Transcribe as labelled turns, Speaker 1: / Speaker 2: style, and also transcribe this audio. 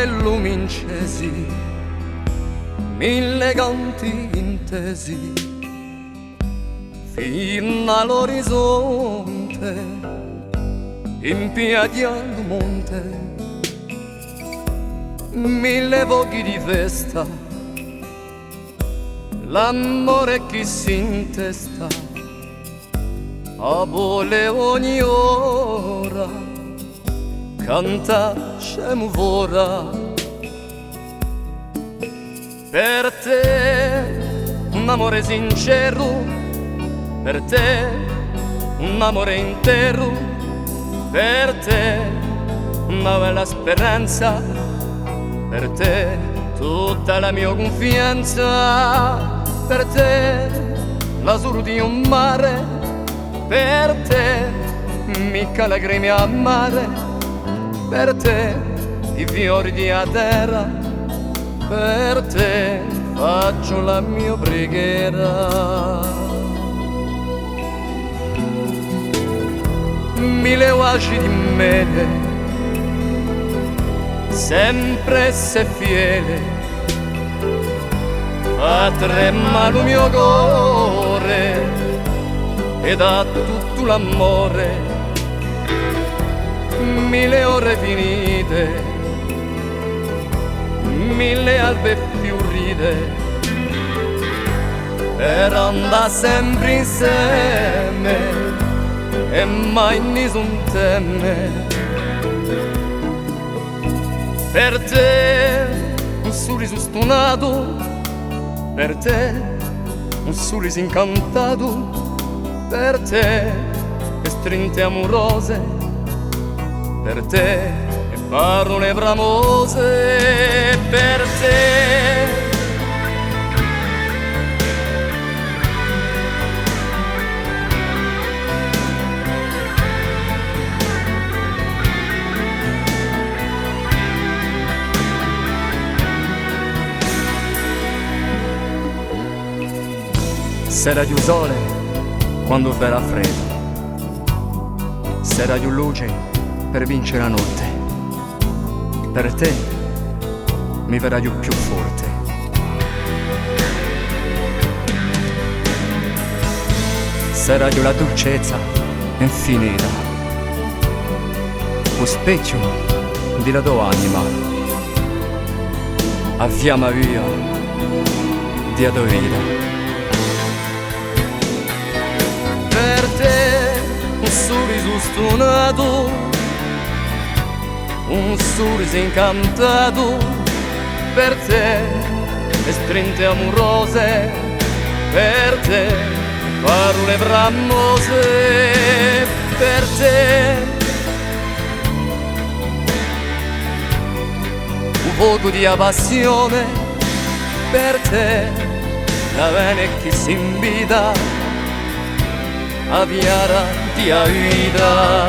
Speaker 1: lumi incesi, mille canti intesi, fino all'orizzonte, in piedi al monte, mille voghi di festa, l'amore che si intesta, a vole ogni ora, canta scemo vora. Per te un amore sincero, per te un amore intero, per te una bella speranza, per te tutta la mia confianza, per te l'azzurro di un mare, per te mica lacrime amare, per te i fiori di terra, per te faccio la mia preghiera. Mille oasi di mele, sempre se fiele, fa tremare il mio cuore e dà tutto l'amore. Mille ore finite, mille albe fiorite, per andare sempre insieme e mai nessun teme. Per te un sorriso stonato, per te un sorriso incantato, per te le strinte amorose, per te parole bramose, per te sera di un sole quando verrà freddo, sera di un luce per vincere la notte. Per te mi verrà più forte. Sarà la dolcezza infinita, lo specchio della tua anima, avviama via di tua vita. Per te un sorriso stonato, un sorriso incantato, per te le strinte amorose, per te parole bramose, per te un poco di passione, per te la vene che si invita a viara di vita.